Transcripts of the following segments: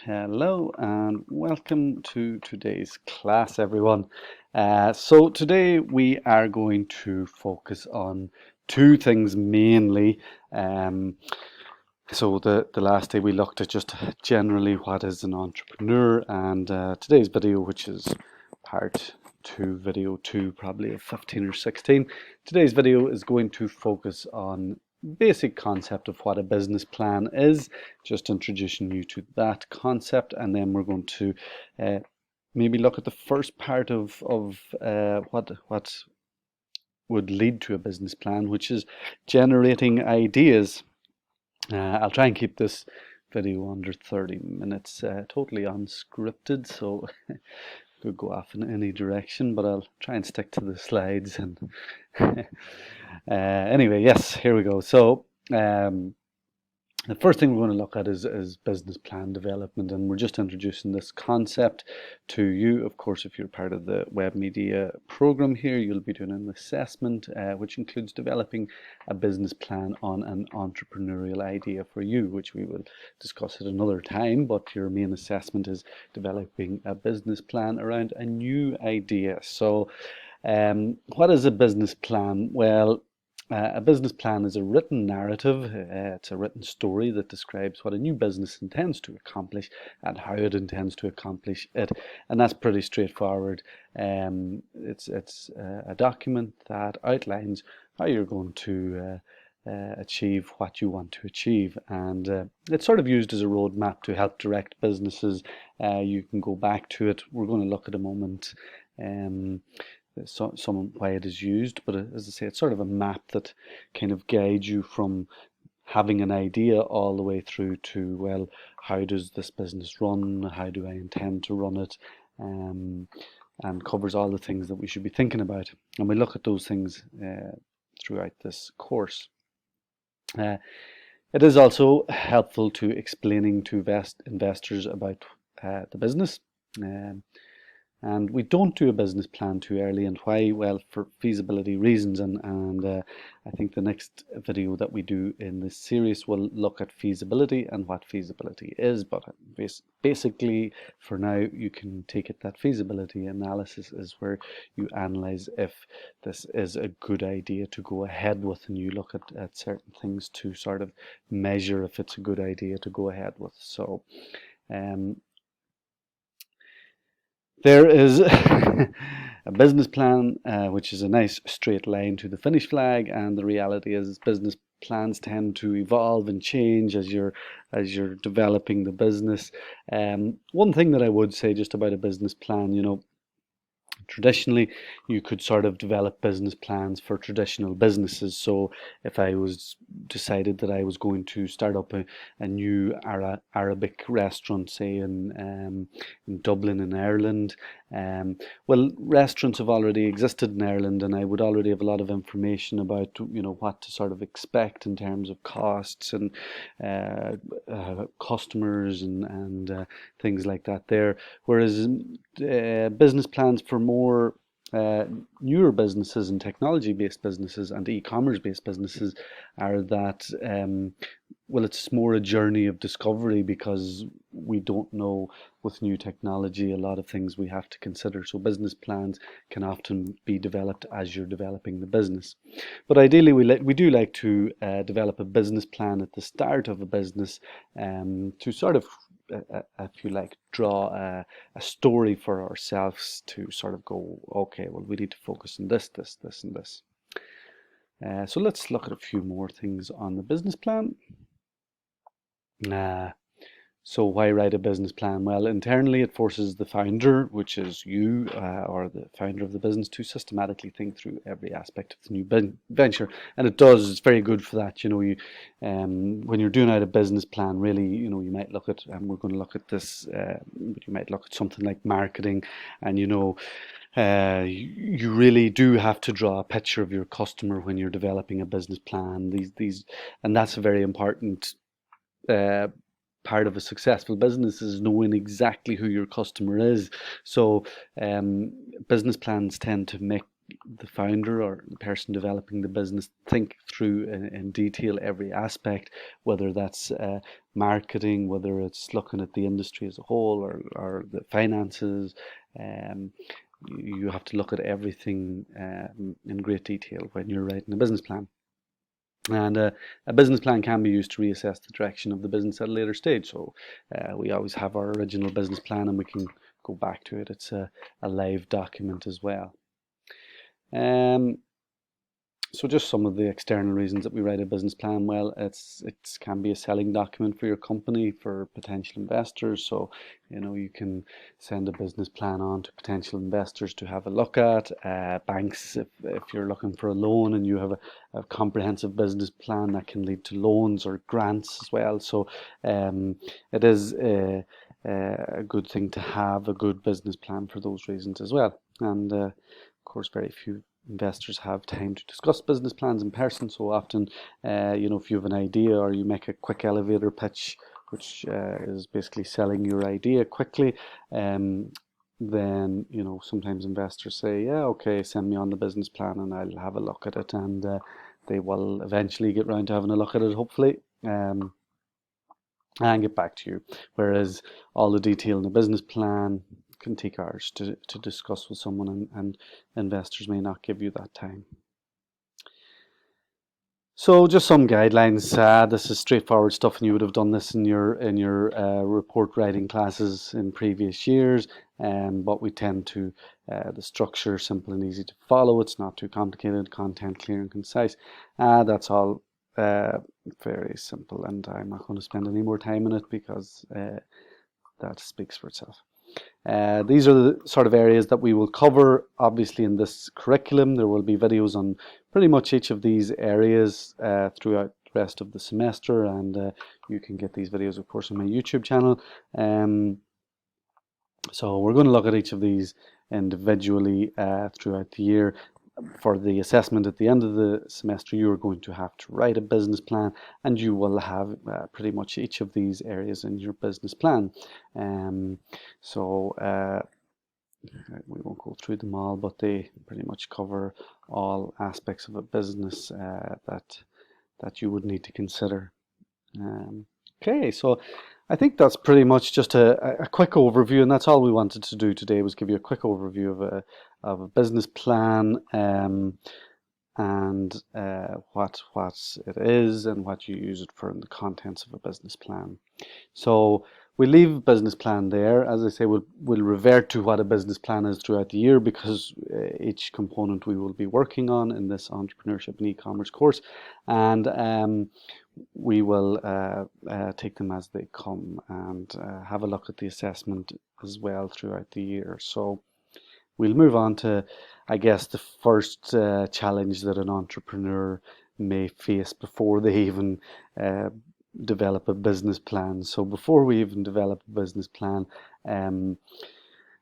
Hello and welcome to today's class, everyone. So today we are going to focus on two things mainly. Um, the last day we looked at just generally what is an entrepreneur, and today's video, which is part two, video two, probably of 15 or 16. Today's video is going to focus on basic concept of what a business plan is, just introducing you to that concept, and then we're going to uh, maybe look at the first part of what would lead to a business plan, which is generating ideas. I'll try and keep this video under 30 minutes, totally unscripted, so could go off in any direction, but I'll try and stick to the slides. And anyway, yes, here we go. So the first thing we're going to look at is business plan development, and we're just introducing this concept to you. Of course, if you're part of the web media program here, you'll be doing an assessment, which includes developing a business plan on an entrepreneurial idea for you, which we will discuss at another time. But your main assessment is developing a business plan around a new idea. So, what is a business plan? Well, a business plan is a written narrative. It's a written story that describes what a new business intends to accomplish and how it intends to accomplish it. And that's pretty straightforward. It's a document that outlines how you're going to achieve what you want to achieve. And it's sort of used as a roadmap to help direct businesses. You can go back to it. We're going to look at a moment. Some why it is used, but as I say, it's sort of a map that kind of guides you from having an idea all the way through to, well, how does this business run? How do I intend to run it? And covers all the things that we should be thinking about. And we look at those things throughout this course. It is also helpful to explaining to investors about the business. And we don't do a business plan too early, and why? Well, for feasibility reasons. And I think the next video that we do in this series will look at feasibility and what feasibility is. But basically, for now, you can take it that feasibility analysis is where you analyze if this is a good idea to go ahead with, and you look at certain things to sort of measure if it's a good idea to go ahead with. So, there is a business plan, which is a nice straight line to the finish flag, and the reality is business plans tend to evolve and change as you're developing the business. One thing that I would say just about a business plan, traditionally you could sort of develop business plans for traditional businesses. So if I was decided that I was going to start up a new Arabic restaurant, say in Dublin in Ireland, well, restaurants have already existed in Ireland, and I would already have a lot of information about what to sort of expect in terms of costs and customers and things like that there. Whereas business plans for more newer businesses and technology-based businesses and e-commerce-based businesses are that, well, it's more a journey of discovery, because we don't know with new technology a lot of things we have to consider. So business plans can often be developed as you're developing the business. But ideally, we do like to develop a business plan at the start of a business, to sort of, if you like, draw a story for ourselves to sort of go, okay, well, we need to focus on this, this, this, and this. So let's look at a few more things on the business plan. So why write a business plan? Well, internally it forces the founder, which is you, or the founder of the business, to systematically think through every aspect of the new venture, and it does. It's very good for that. When you're doing out a business plan, really, you might look at, and we're going to look at this. You might look at something like marketing, and you really do have to draw a picture of your customer when you're developing a business plan. And that's a very important uh, part of a successful business, is knowing exactly who your customer is. So business plans tend to the founder or the person developing the business think through in detail every aspect, whether that's marketing, whether it's looking at the industry as a whole, or the finances. Um, you have to look at everything in great detail when you're writing a business plan. And a business plan can be used to reassess the direction of the business at a later stage. So we always have our original business plan and we can go back to it. It's a live document as well. Um, so just some of the external reasons that we write a business plan. Well, it can be a selling document for your company, for potential investors. So, you can send a business plan on to potential investors to have a look at. Banks, if you're looking for a loan and you have a comprehensive business plan, that can lead to loans or grants as well. So it is a good thing to have a good business plan for those reasons as well. And of course, very few investors have time to discuss business plans in person. So often, if you have an idea or you make a quick elevator pitch, which is basically selling your idea quickly, then, sometimes investors say, yeah, okay, send me on the business plan and I'll have a look at it. And they will eventually get round to having a look at it, hopefully. And get back to you. Whereas all the detail in the business plan can take hours to discuss with someone, and investors may not give you that time. So just some guidelines. This is straightforward stuff, and you would have done this in your report writing classes in previous years. But we tend to the structure simple and easy to follow. It's not too complicated. Content clear and concise. That's all very simple, and I'm not going to spend any more time on it because that speaks for itself. These are the sort of areas that we will cover, obviously, in this curriculum. There will be videos on pretty much each of these areas throughout the rest of the semester, and you can get these videos, of course, on my YouTube channel. So we're going to look at each of these individually throughout the year. For the assessment at the end of the semester, you are going to have to write a business plan, and you will have pretty much each of these areas in your business plan. So we won't go through them all, but they pretty much cover all aspects of a business that you would need to consider. Okay, so I think that's pretty much just a quick overview, and that's all we wanted to do today, was give you a quick overview of a business plan, and what it is and what you use it for in the contents of a business plan. So we leave a business plan there. As I say, we'll revert to what a business plan is throughout the year, because each component we will be working on in this entrepreneurship and e-commerce course, and we will take them as they come, and have a look at the assessment as well throughout the year. So we'll move on to, I guess, the first challenge that an entrepreneur may face before they even develop a business plan. So before we even develop a business plan,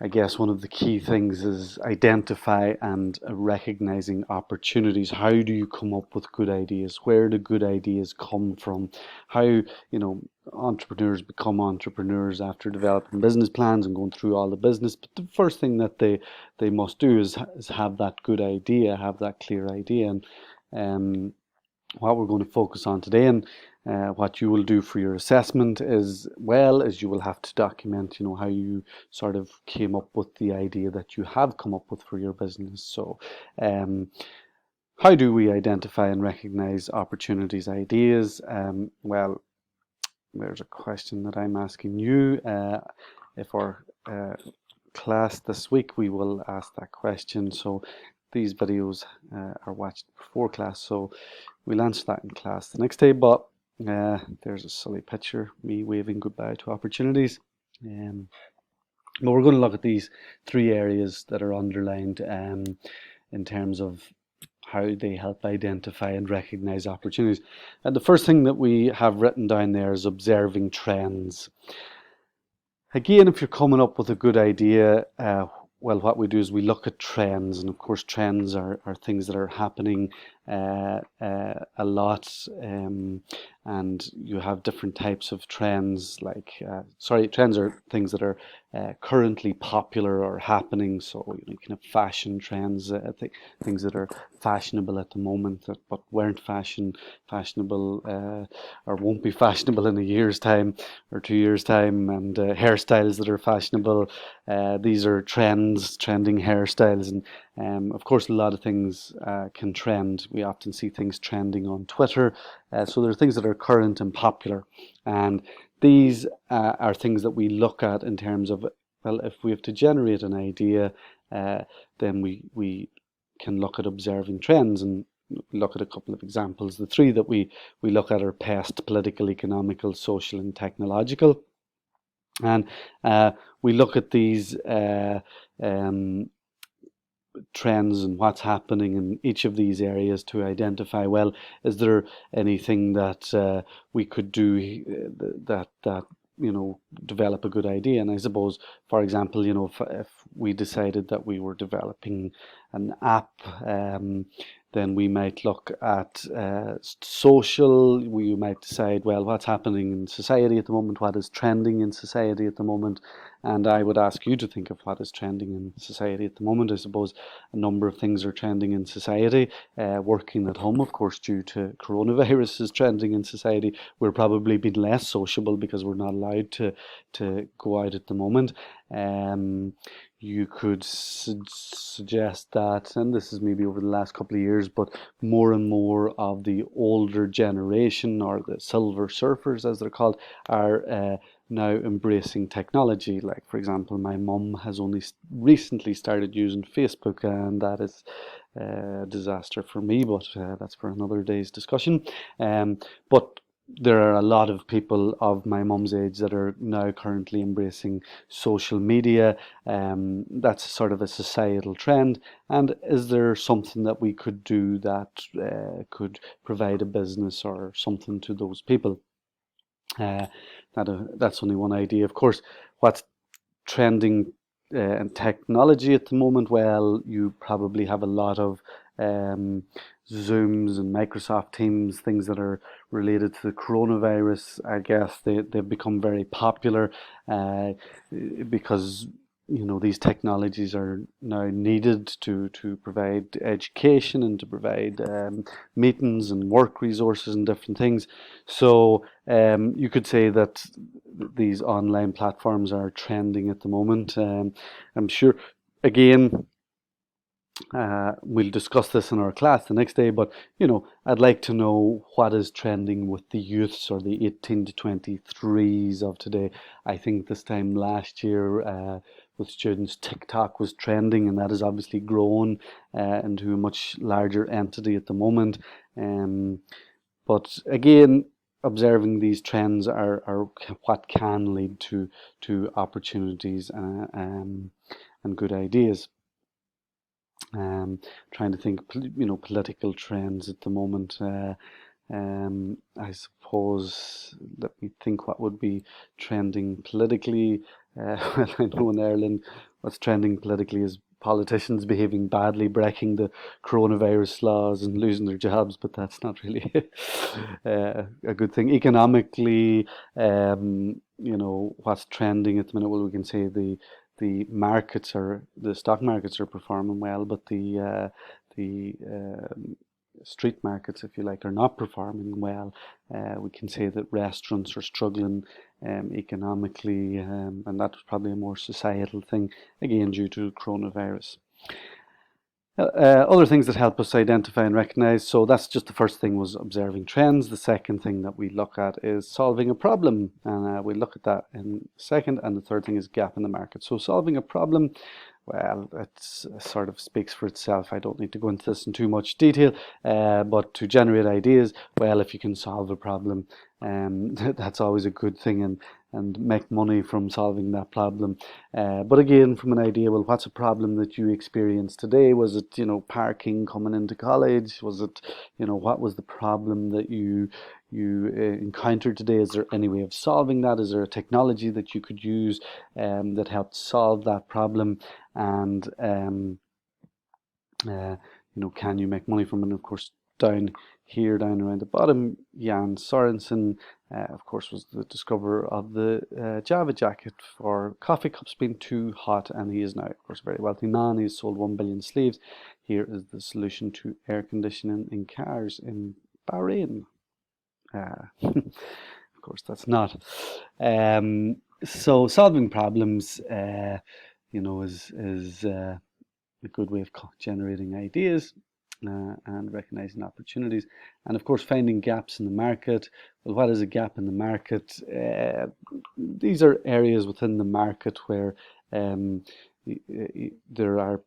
I guess one of the key things is identify and recognizing opportunities. How do you come up with good ideas? Where do good ideas come from? How, entrepreneurs become entrepreneurs after developing business plans and going through all the business. But the first thing that they must do is have that good idea, have that clear idea. And what we're going to focus on today, and what you will do for your assessment is you will have to document, how you sort of came up with the idea that you have come up with for your business. So how do we identify and recognize opportunities, ideas? Well, there's a question that I'm asking you. If our class this week, we will ask that question. So these videos are watched before class, so we'll answer that in class the next day. But there's a silly picture, me waving goodbye to opportunities. But we're going to look at these three areas that are underlined in terms of how they help identify and recognize opportunities. And the first thing that we have written down there is observing trends. Again, if you're coming up with a good idea, well, what we do is we look at trends, and of course trends are things that are happening a lot, and you have different types of trends. Like, sorry, trends are things that are currently popular or happening. So you can have fashion trends, things that are fashionable at the moment, but weren't fashionable, or won't be fashionable in a year's time or 2 years' time, and hairstyles that are fashionable. These are trends, trending hairstyles, and of course, a lot of things can trend. We often see things trending on Twitter. So there are things that are current and popular, and these are things that we look at in terms of, well, if we have to generate an idea, then we can look at observing trends and look at a couple of examples. The three that we look at are pest, political, economical, social, and technological. And we look at these trends and what's happening in each of these areas to identify, well, is there anything that we could do that develop a good idea? And I suppose, for example, if we decided that we were developing an app, then we might look at social. We might decide, well, what's happening in society at the moment, what is trending in society at the moment, and I would ask you to think of what is trending in society at the moment. I suppose a number of things are trending in society. Working at home, of course, due to coronavirus, is trending in society. We're probably being less sociable because we're not allowed to go out at the moment. You could suggest that, and this is maybe over the last couple of years, but more and more of the older generation, or the silver surfers as they're called, are now embracing technology. Like, for example, my mum has only recently started using Facebook, and that is a disaster for me, but that's for another day's discussion. But there are a lot of people of my mum's age that are now currently embracing social media. That's sort of a societal trend. And is there something that we could do that could provide a business or something to those people? That's only one idea. Of course, what's trending in technology at the moment? Well, you probably have a lot of Zooms and Microsoft Teams, things that are related to the coronavirus. I guess they've become very popular because these technologies are now needed to provide education and to provide meetings and work resources and different things. So you could say that these online platforms are trending at the moment. I'm sure, again, we'll discuss this in our class the next day, but I'd like to know what is trending with the youths, or the 18 to 23s of today. I think this time last year, with students, TikTok was trending, and that has obviously grown into a much larger entity at the moment. But again, observing these trends are what can lead to opportunities and good ideas. Trying to think, political trends at the moment. I suppose, let me think what would be trending politically. Well, I know in Ireland what's trending politically is politicians behaving badly, breaking the coronavirus laws and losing their jobs, but that's not really a good thing. Economically, what's trending at the minute? Well, we can say the stock markets are performing well, but the street markets, if you like, are not performing well. We can say that restaurants are struggling economically, and that's probably a more societal thing, again, due to coronavirus. Other things that help us identify and recognize. So that's just the first thing, was observing trends. The second thing that we look at is solving a problem, and we'll look at that in a second. And the third thing is gap in the market. So solving a problem, well, it sort of speaks for itself. I don't need to go into this in too much detail, but to generate ideas, well, if you can solve a problem, that's always a good thing, and make money from solving that problem. But again, from an idea, well, what's a problem that you experienced today? Was it, parking coming into college? Was it, what was the problem that you encountered today? Is there any way of solving that? Is there a technology that you could use that helped solve that problem? And can you make money from it? And of course, down here, down around the bottom, Jan Sorensen, of course, was the discoverer of the Java jacket for coffee cups being too hot, and he is now, of course, a very wealthy man. He's sold 1 billion sleeves. Here is the solution to air conditioning in cars in Bahrain. Of course, that's not. So solving problems, is a good way of generating ideas and recognizing opportunities, and of course finding gaps in the market. Well, what is a gap in the market? These are areas within the market where there are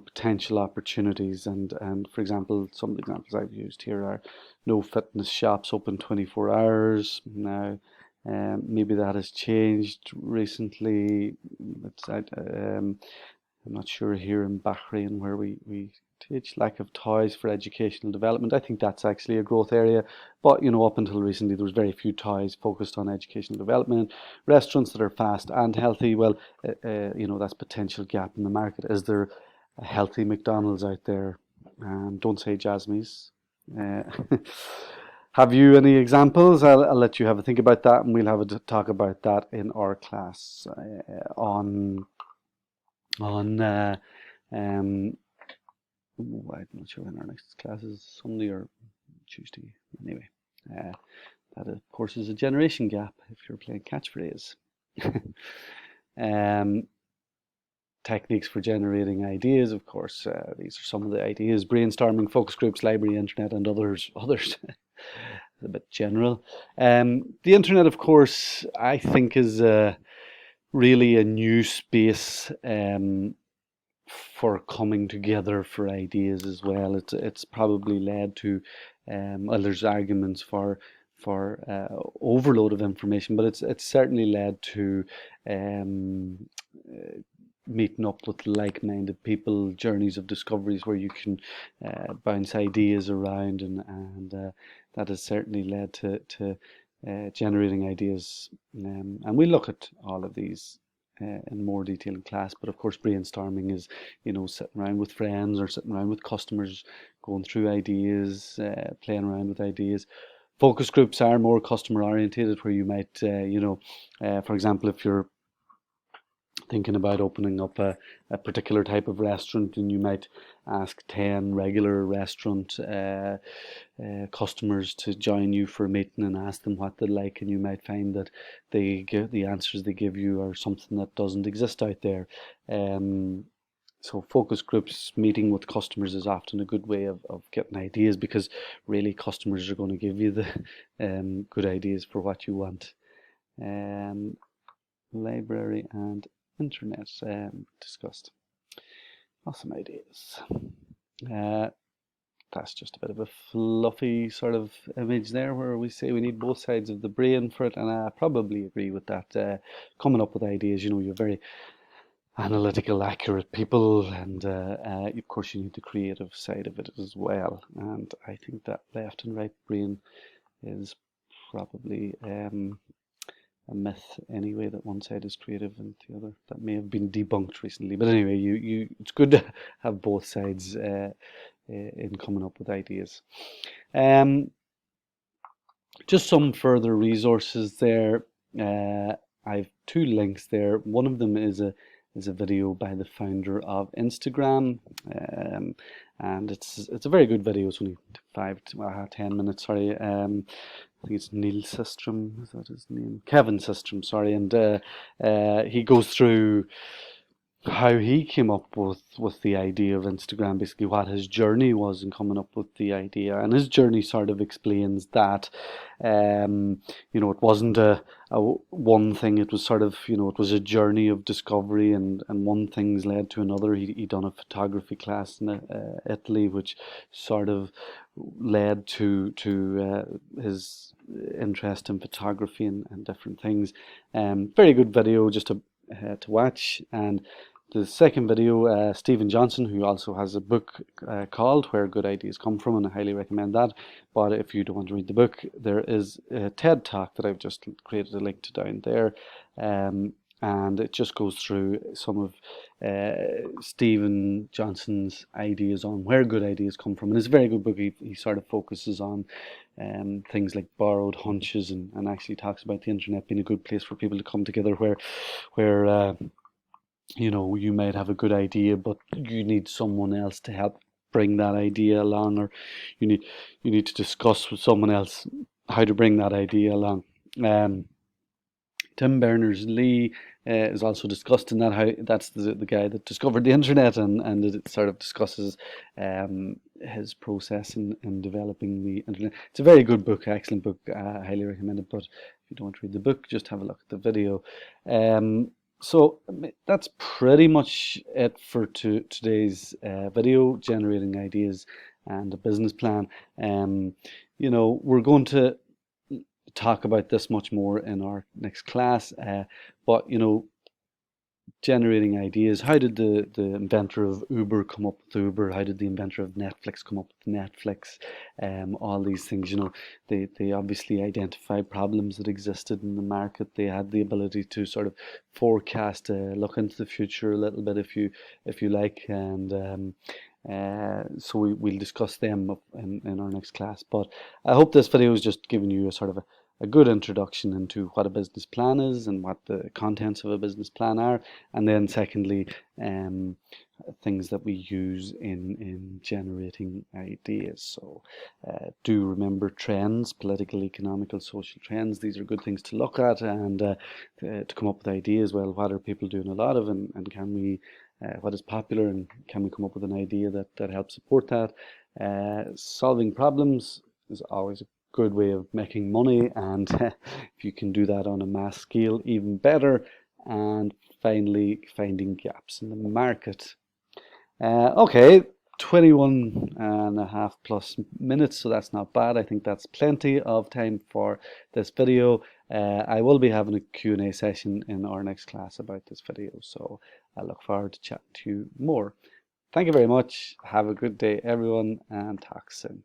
potential opportunities, and for example, some of the examples I've used here are no fitness shops open 24 hours now. Maybe that has changed recently. I'm not sure here in Bahrain where we teach lack of toys for educational development. I think that's actually a growth area, but up until recently there was very few toys focused on educational development. Restaurants that are fast and healthy, well, that's potential gap in the market. Is there a healthy McDonald's out there? Don't say Jasmy's. Have you any examples? I'll let you have a think about that, and we'll have a talk about that in our class on I'm not sure when our next class is, Sunday or Tuesday. Anyway, that of course is a generation gap if you're playing catchphrase. Techniques for generating ideas, of course. These are some of the ideas: brainstorming, focus groups, library, internet, and others. It's a bit general. The internet, of course, I think is really a new space for coming together for ideas as well. It's probably led to well, there's arguments for overload of information, but it's certainly led to meeting up with like-minded people, journeys of discoveries where you can bounce ideas around, and that has certainly led to generating ideas. And we'll look at all of these in more detail in class, but of course brainstorming is sitting around with friends or sitting around with customers, going through ideas, playing around with ideas. Focus groups are more customer orientated, where you might for example, if you're thinking about opening up a particular type of restaurant, and you might ask 10 regular restaurant customers to join you for a meeting and ask them what they like, and you might find that the answers they give you are something that doesn't exist out there. So focus groups, meeting with customers, is often a good way of getting ideas, because really customers are going to give you the good ideas for what you want. Library and internet discussed. Awesome ideas. That's just a bit of a fluffy sort of image there, where we say we need both sides of the brain for it, and I probably agree with that. Coming up with ideas, you're very analytical, accurate people, and of course you need the creative side of it as well. And I think that left and right brain is probably a myth anyway, that one side is creative and the other. That may have been debunked recently, but anyway, it's good to have both sides in coming up with ideas. Just some further resources there. I've two links there. One of them is a video by the founder of Instagram, and it's a very good video. It's only 10 minutes. Sorry. I think it's Neil Systrom, is that his name? Kevin Systrom, sorry. And he goes through how he came up with the idea of Instagram, basically what his journey was in coming up with the idea. And his journey sort of explains that, it wasn't a one thing, it was sort of, it was a journey of discovery, and one thing's led to another. He done a photography class in Italy, which sort of led to his interest in photography and different things. Very good video just to watch. And the second video, Stephen Johnson, who also has a book called Where Good Ideas Come From, and I highly recommend that. But if you don't want to read the book, there is a TED Talk that I've just created a link to down there. and it just goes through some of Stephen Johnson's ideas on where good ideas come from. And it's a very good book. He sort of focuses on things like borrowed hunches, and actually talks about the internet being a good place for people to come together where you know, you might have a good idea, but you need someone else to help bring that idea along, or you need you need to discuss with someone else how to bring that idea along. Um, Tim Berners-Lee is also discussed in that, how that's the guy that discovered the internet, and it sort of discusses his process in developing the internet. It's a very good book, excellent book. I highly recommend it. But if you don't want to read the book, just have a look at the video. So that's pretty much it for today's video, generating ideas and a business plan. You know, we're going to talk about this much more in our next class. But you know, generating ideas. How did the inventor of Uber come up with Uber? How did the inventor of Netflix come up with Netflix? All these things, you know, they obviously identified problems that existed in the market. They had the ability to sort of forecast, look into the future a little bit, if you like, and so we'll discuss them in our next class. But I hope this video is just giving you a sort of a good introduction into what a business plan is and what the contents of a business plan are, and then secondly, um, things that we use in generating ideas. So do remember trends, political, economical, social trends. These are good things to look at, and to come up with ideas. Well, what are people doing a lot of, and can we what is popular, and can we come up with an idea that helps support that? Solving problems is always a good way of making money, and if you can do that on a mass scale, even better. And finally, finding gaps in the market. Okay, 21 and a half plus minutes, so that's not bad. I think that's plenty of time for this video. I will be having a Q&A session in our next class about this video, so I look forward to chatting to you more. Thank you very much. Have a good day, everyone, and talk soon.